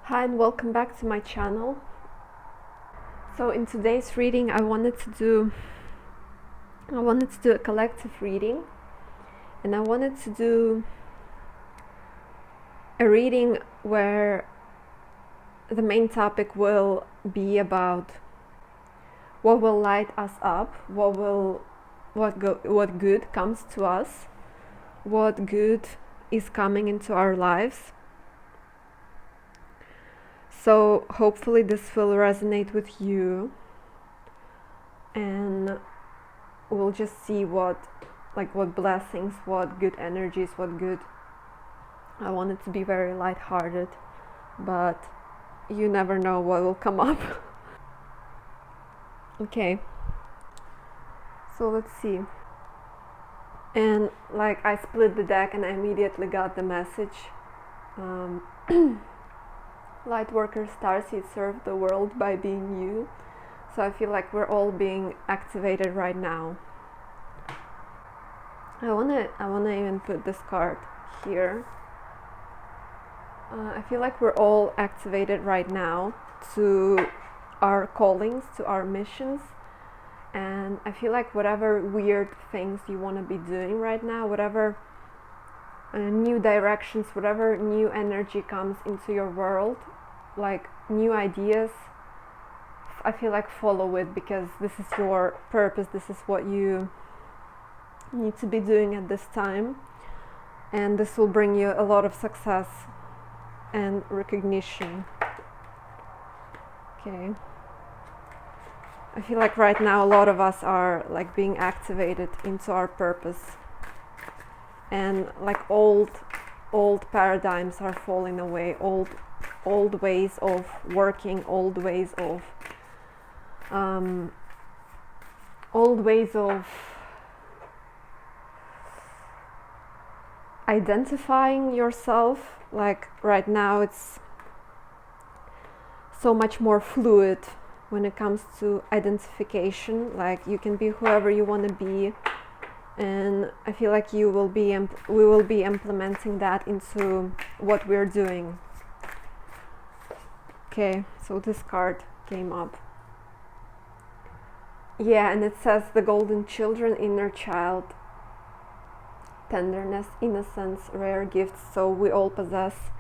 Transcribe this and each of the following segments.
Hi and welcome back to my channel. So in today's reading I wanted to do a collective reading, and I wanted to do a reading where the main topic will be about what will light us up, what good comes to us, what good is coming into our lives. So hopefully this will resonate with you, and we'll just see what blessings, what good energies, what good. I want it to be very lighthearted, but you never know what will come up. Okay, so let's see. And I split the deck and I immediately got the message. Lightworker starseed, serve the world by being you. So I feel like we're all being activated right now. I wanna even put this card here. I feel like we're all activated right now to our callings, to our missions, and I feel like whatever weird things you want to be doing right now, whatever new directions, whatever new energy comes into your world, like new ideas, I feel like follow it, because this is your purpose, this is what you need to be doing at this time, and this will bring you a lot of success and recognition. Okay, I feel like right now a lot of us are being activated into our purpose, and old paradigms are falling away, old ways of working, old ways of identifying yourself. Like right now it's so much more fluid when it comes to identification. Like you can be whoever you want to be, and I feel like we will be implementing that into what we're doing. Okay, so this card came up. Yeah, and it says the golden children, inner child, tenderness, innocence, rare gifts. So we all possess,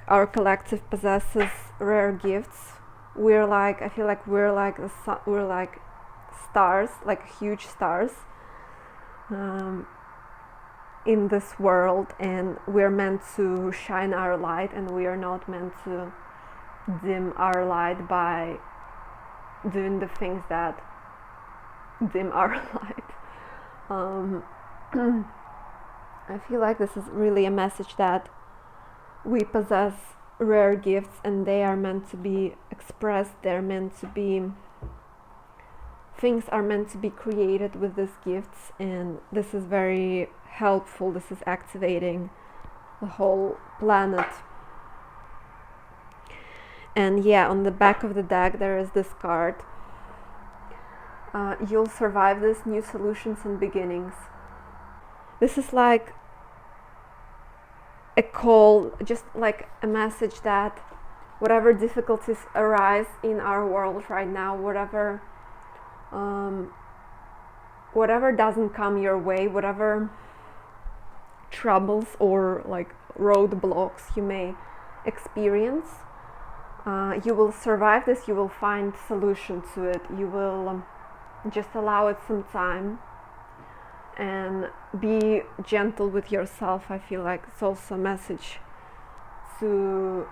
our collective possesses rare gifts. I feel like we're like the sun, we're like stars, like huge stars in this world, and we're meant to shine our light, and we are not meant to dim our light by doing the things that dim our light. I feel like this is really a message that we possess rare gifts, and they are meant to be expressed, things are meant to be created with these gifts, and this is very helpful. This is activating the whole planet. And yeah, on the back of the deck there is this card. You'll survive this, new solutions and beginnings. This is like a call, just like a message that whatever difficulties arise in our world right now, whatever doesn't come your way, whatever troubles or roadblocks you may experience, you will survive this. You will find solution to it. You will just allow it some time and be gentle with yourself. I feel like it's also a message to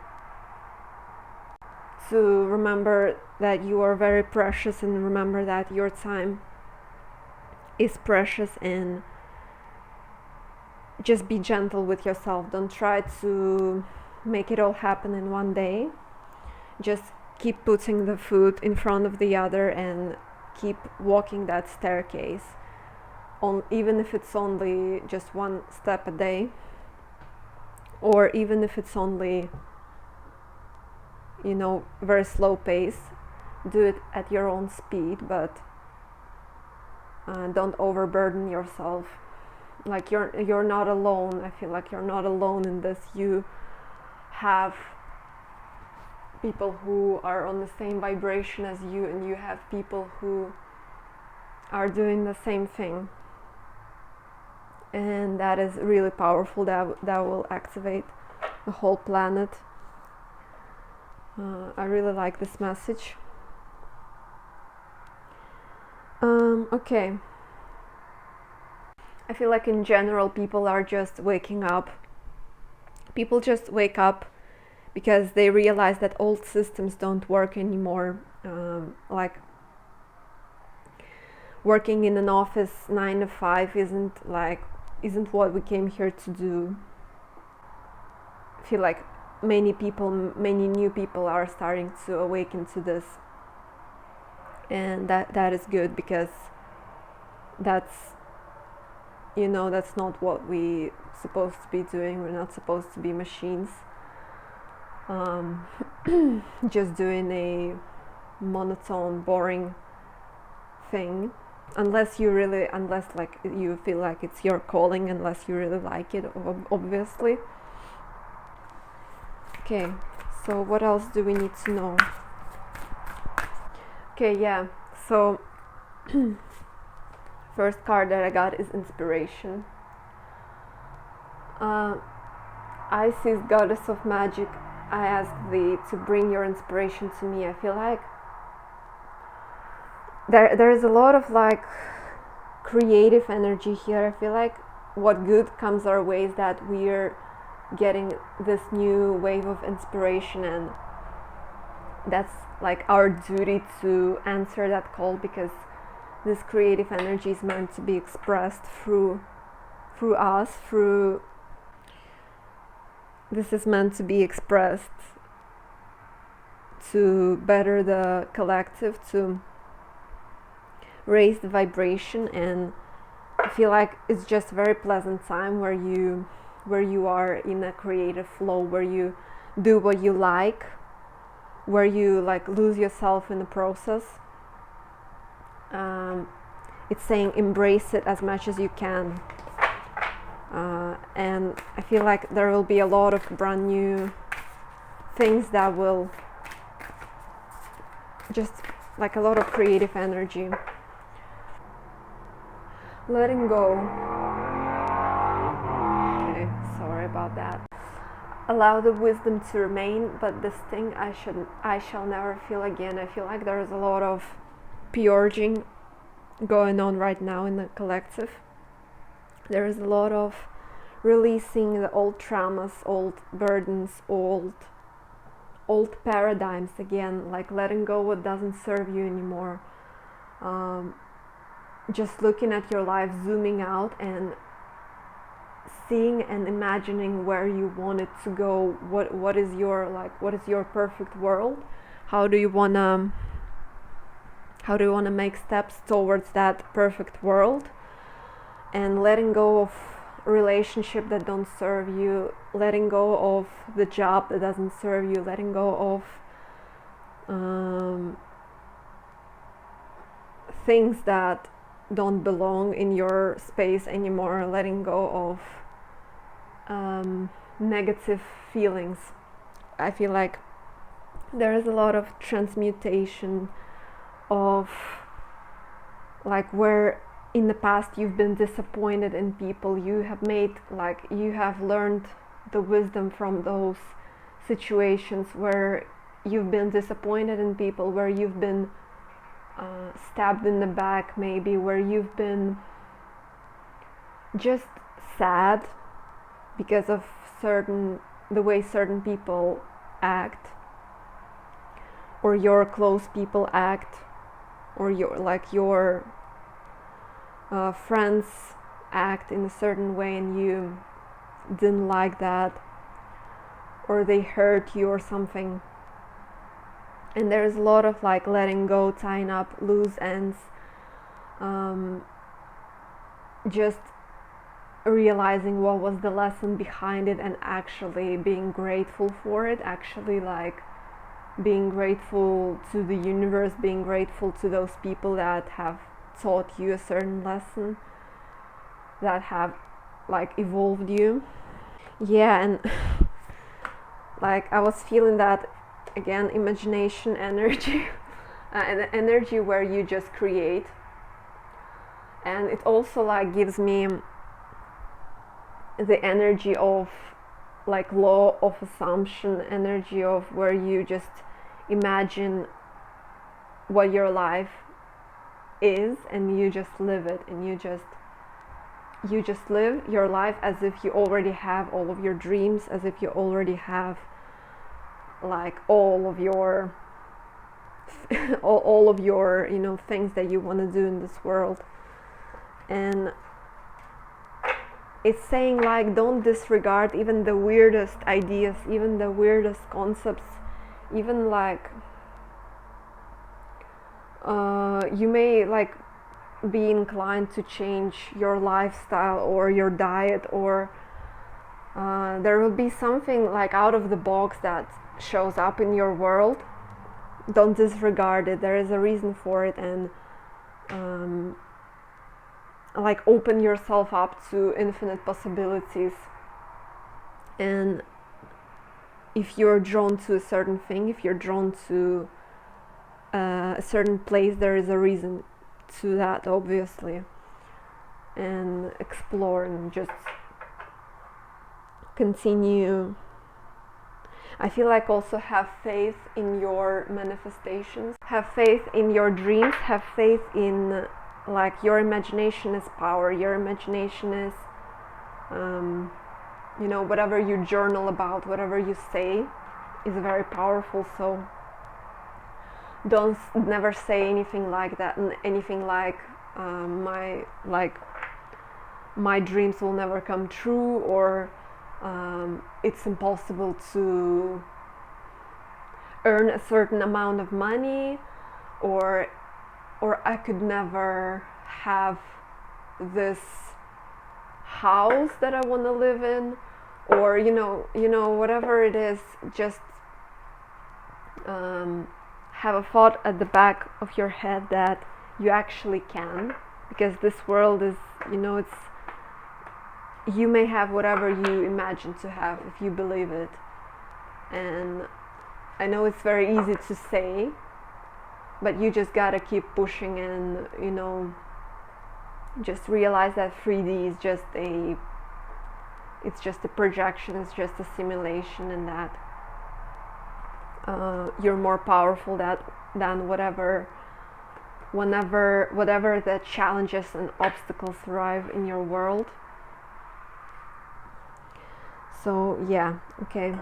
remember that you are very precious, and remember that your time is precious, and just be gentle with yourself. Don't try to make it all happen in one day. Just keep putting the foot in front of the other and keep walking that staircase, even if it's only just one step a day, or even if it's only very slow pace. Do it at your own speed, but don't overburden yourself. You're not alone. I feel like you're not alone in this. You have people who are on the same vibration as you, and you have people who are doing the same thing, and that is really powerful. That will activate the whole planet. I really like this message. Okay. I feel like in general people are just waking up. People just wake up because they realize that old systems don't work anymore. Like working in an office 9 to 5 isn't what we came here to do. I feel like many new people are starting to awaken to this, and that is good, because that's not what we supposed to be doing. We're not supposed to be machines, just doing a monotone, boring thing, unless like you feel like it's your calling, unless you really like it, obviously. Okay, so what else do we need to know? Okay, yeah, so first card that I got is inspiration. Isis, goddess of magic, I ask thee to bring your inspiration to me. I feel like there is a lot of like creative energy here. I feel like what good comes our way is that we're getting this new wave of inspiration, and that's like our duty to answer that call, because this creative energy is meant to be expressed through us. This is meant to be expressed to better the collective, to raise the vibration. And I feel like it's just a very pleasant time where you are in a creative flow, where you do what you like, where you like lose yourself in the process. It's saying embrace it as much as you can, and I feel like there will be a lot of brand new things that will just like a lot of creative energy. Letting go. Okay, sorry about that. Allow the wisdom to remain, but this thing I shall never feel again. I feel like there is a lot of purging going on right now in the collective. There is a lot of releasing the old traumas, old burdens, old paradigms again, like letting go what doesn't serve you anymore. Just looking at your life, zooming out and seeing and imagining where you want it to go. What is your perfect world? How do you wanna make steps towards that perfect world? And letting go of relationship that don't serve you, letting go of the job that doesn't serve you, letting go of things that don't belong in your space anymore, letting go of negative feelings. I feel like there is a lot of transmutation of like where in the past you've been disappointed in people, you have learned the wisdom from those situations where you've been disappointed in people, where you've been stabbed in the back, maybe where you've been just sad because of the way certain people act, or your close people act, or your friends act in a certain way and you didn't like that, or they hurt you or something. And there's a lot of like letting go, tying up loose ends, just realizing what was the lesson behind it and actually being grateful for it, actually like being grateful to the universe, being grateful to those people that have taught you a certain lesson, that have like evolved you. Yeah, and like I was feeling that again, imagination energy, an energy where you just create. And it also like gives me the energy of like law of assumption, energy of where you just imagine what your life is and you just live it, and you just live your life as if you already have all of your dreams, as if you already have like all of your all of your, you know, things that you want to do in this world. And it's saying like, don't disregard even the weirdest ideas, even the weirdest concepts, even like you may like be inclined to change your lifestyle or your diet, or there will be something like out of the box that shows up in your world. Don't disregard it. There is a reason for it, and like open yourself up to infinite possibilities. And if you're drawn to a certain thing, if you're drawn to a certain place, there is a reason to that, obviously. And explore and just continue. I feel like also have faith in your manifestations, have faith in your dreams, have faith in like your imagination is power. Your imagination is you know, whatever you journal about, whatever you say is very powerful. So don't never say anything like that, and anything like my dreams will never come true, or it's impossible to earn a certain amount of money, or I could never have this house that I want to live in, or you know whatever it is. Just have a thought at the back of your head that you actually can, because this world is, you know, it's, you may have whatever you imagine to have if you believe it. And I know it's very easy to say, but you just gotta keep pushing, and you know, just realize that 3D is just it's just a projection, it's just a simulation, and that you're more powerful than whatever the challenges and obstacles arrive in your world. So yeah, okay.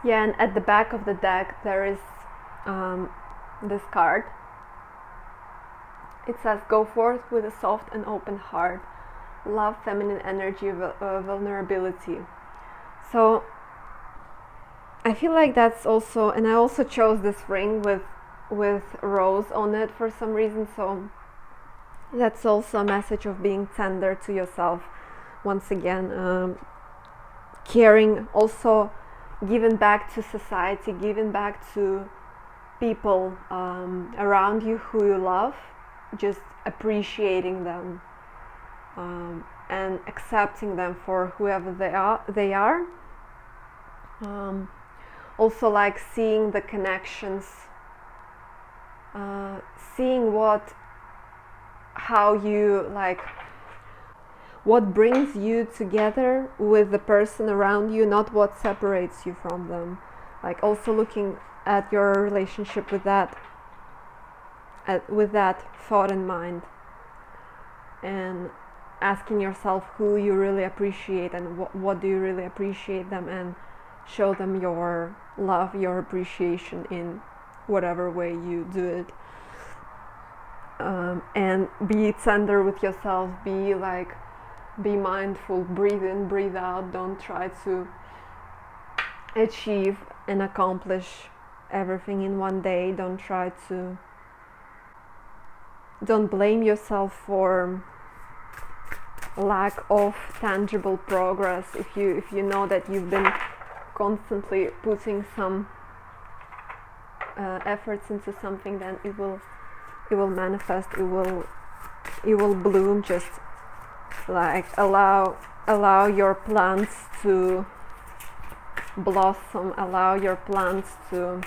Yeah, and at the back of the deck there is this card. It says, go forth with a soft and open heart, love feminine energy, vulnerability. So I feel like that's also, and I also chose this ring with rose on it for some reason, so that's also a message of being tender to yourself. Once again, caring, also giving back to society, giving back to people around you who you love, just appreciating them and accepting them for whoever they are. Also like seeing the connections, seeing how you like, what brings you together with the person around you, not what separates you from them. Like also looking at your relationship with that thought in mind, and asking yourself who you really appreciate and what do you really appreciate them, and show them your love, your appreciation in whatever way you do it. And be tender with yourself, be mindful, breathe in, breathe out. Don't try to achieve and accomplish everything in one day. Don't blame yourself for lack of tangible progress. If you know that you've been constantly putting some efforts into something, then it will manifest, it will bloom. Just like allow your plants to blossom, allow your plants to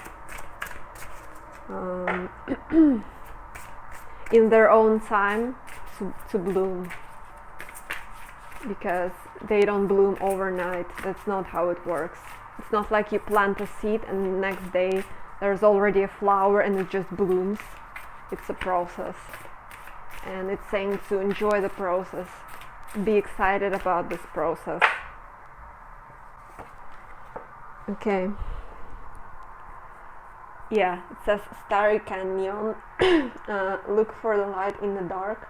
in their own time to bloom, because they don't bloom overnight. That's not how it works. It's not like you plant a seed and the next day there's already a flower and it just blooms. It's a process, and it's saying to enjoy the process, be excited about this process. Okay. Yeah, it says Starry Canyon, look for the light in the dark.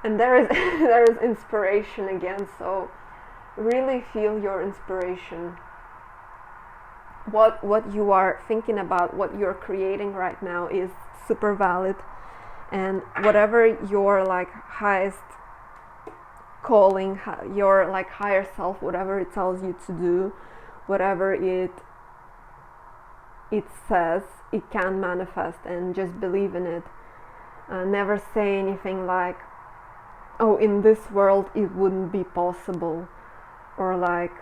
And there is there is inspiration again, so really feel your inspiration. What you are thinking about, what you're creating right now is super valid, and whatever your like highest calling, your like higher self, whatever it tells you to do, whatever it says, it can manifest, and just believe in it. Never say anything like, oh, in this world it wouldn't be possible, or like,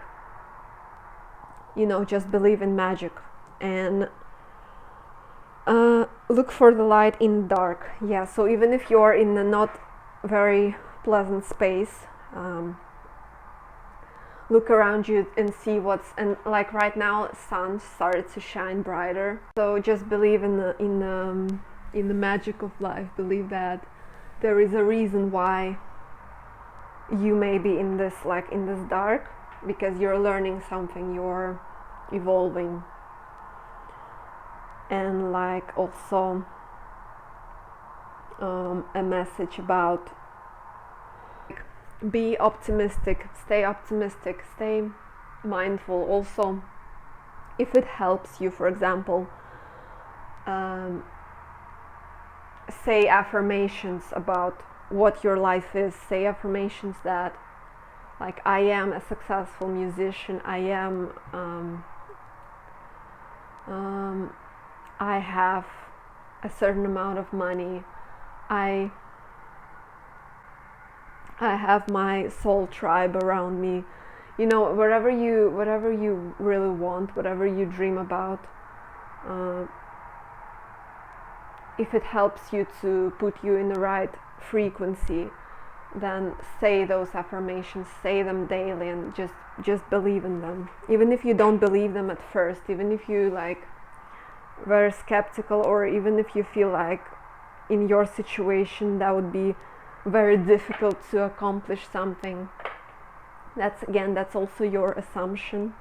you know, just believe in magic and look for the light in the dark. Yeah, so even if you're in a not very pleasant space, look around you and see what's, and like right now sun started to shine brighter, so just believe in the magic of life. Believe that there is a reason why you may be in this dark, because you're learning something, you're evolving. And like also a message about be optimistic, stay mindful. Also, if it helps you, for example, say affirmations about what your life is. Say affirmations that, like, I am a successful musician, I have a certain amount of money, I have my soul tribe around me. You know, whatever you really want, whatever you dream about, if it helps you to put you in the right frequency, then say those affirmations, say them daily, and just believe in them. Even if you don't believe them at first, even if you like very skeptical, or even if you feel like in your situation that would be very difficult to accomplish something, that's also your assumption.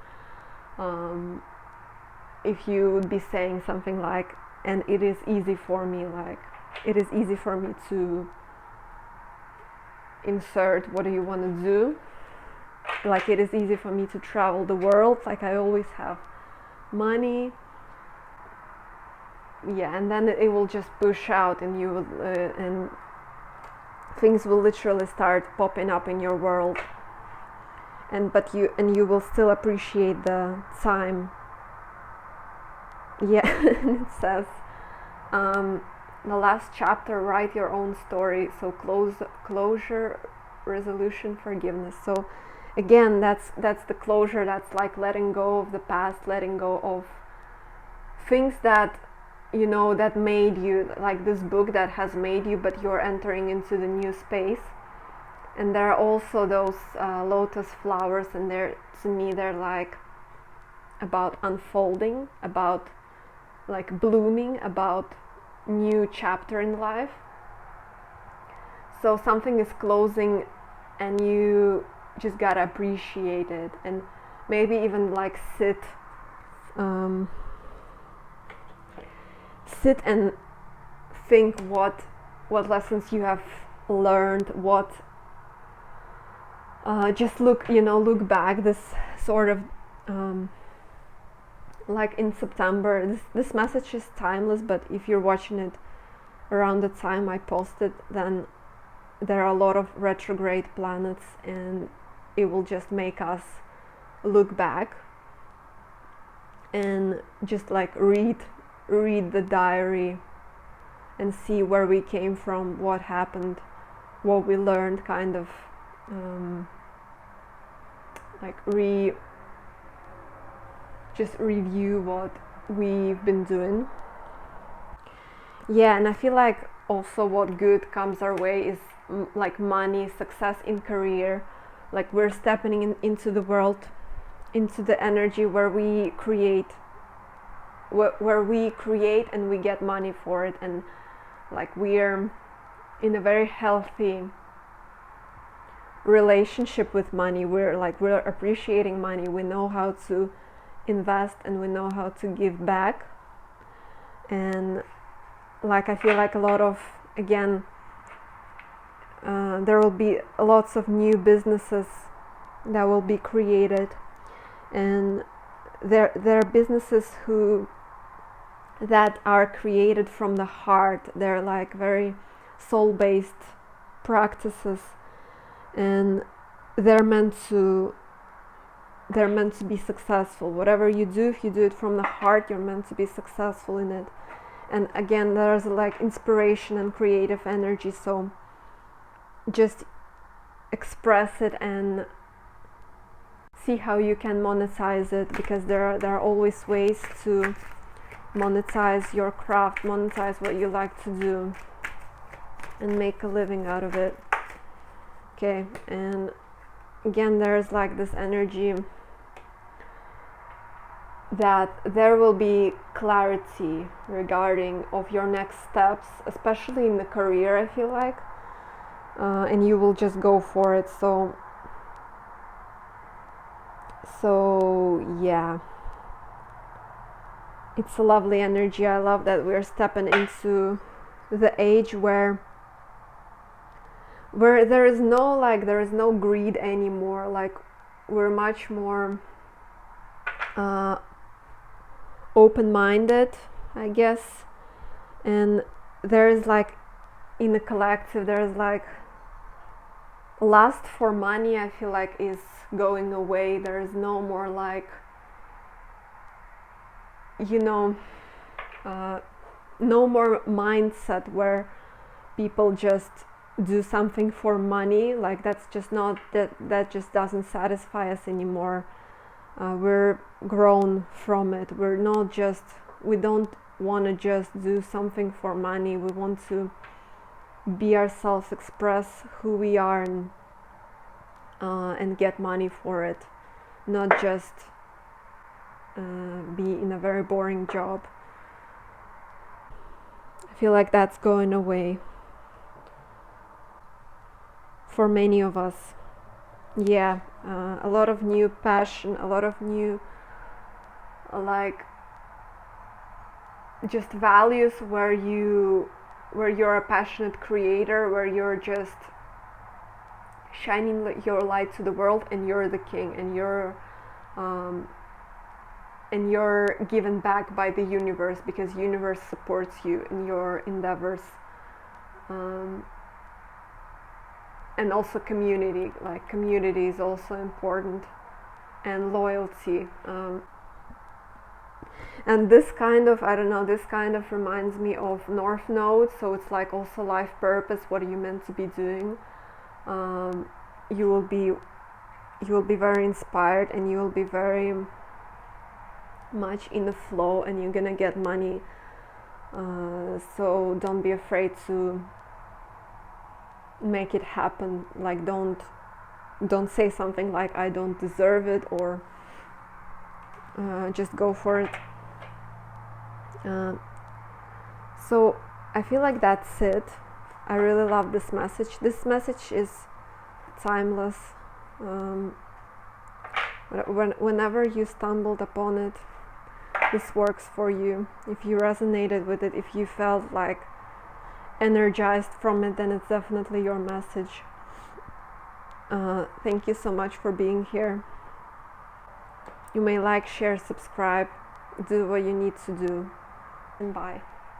If you would be saying something like, and it is easy for me, like it is easy for me to insert what do you want to do, like it is easy for me to travel the world, like I always have money. Yeah, and then it will just push out, and you will and things will literally start popping up in your world, and you will still appreciate the time. Yeah. And it says the last chapter, write your own story, so closure, resolution, forgiveness. So again, that's the closure. That's like letting go of the past, letting go of things that, you know, that made you, like this book that has made you, but you're entering into the new space. And there are also those lotus flowers, and to me they're like about unfolding, about like blooming, about new chapter in life. So something is closing, and you just gotta appreciate it, and maybe even like sit and think what lessons you have learned, what just look back, this sort of like in September, this message is timeless, but if you're watching it around the time I posted, then there are a lot of retrograde planets, and it will just make us look back and just like read the diary and see where we came from, what happened, what we learned, kind of like just review what we've been doing. Yeah, and I feel like also what good comes our way is like money, success in career. Like we're stepping into the world, into the energy where we create, where we create and we get money for it, and like we're in a very healthy relationship with money. We're appreciating money. We know how to invest and we know how to give back. And like I feel like a lot of, again, there will be lots of new businesses that will be created, and there are businesses that are created from the heart. They're like very soul-based practices, and they're meant to be successful. Whatever you do, if you do it from the heart, you're meant to be successful in it. And again, there's like inspiration and creative energy, so just express it and see how you can monetize it, because there are always ways to monetize your craft, monetize what you like to do, and make a living out of it. Okay, and again, there's like this energy that there will be clarity regarding of your next steps, especially in the career, I feel like, and you will just go for it. So yeah, it's a lovely energy. I love that we're stepping into the age where there is no greed anymore. Like we're much more open-minded, I guess, and there is like, in the collective, there is like lust for money, I feel like, is going away. There is no more like, no more mindset where people just do something for money. Like that's just not, that just doesn't satisfy us anymore. We're grown from it. We don't want to just do something for money. We want to be ourselves, express who we are, and get money for it, not just be in a very boring job. I feel like that's going away for many of us. Yeah, a lot of new passion, a lot of new like just values where you're a passionate creator, where you're just shining your light to the world, and you're the king, and you're given back by the universe, because universe supports you in your endeavors. And also community, like community is also important, and loyalty. And this kind of, I don't know, this kind of reminds me of North Node. So it's like also life purpose. What are you meant to be doing? You will be very inspired, and you will be very much in the flow, and you're gonna get money. So don't be afraid to make it happen. Like don't say something like I don't deserve it, or just go for it. So I feel like that's it. I really love this message. This message is timeless. Whenever you stumbled upon it, this works for you. If you resonated with it, if you felt like energized from it, then it's definitely your message. Thank you so much for being here. You may like, share, subscribe, do what you need to do, and bye.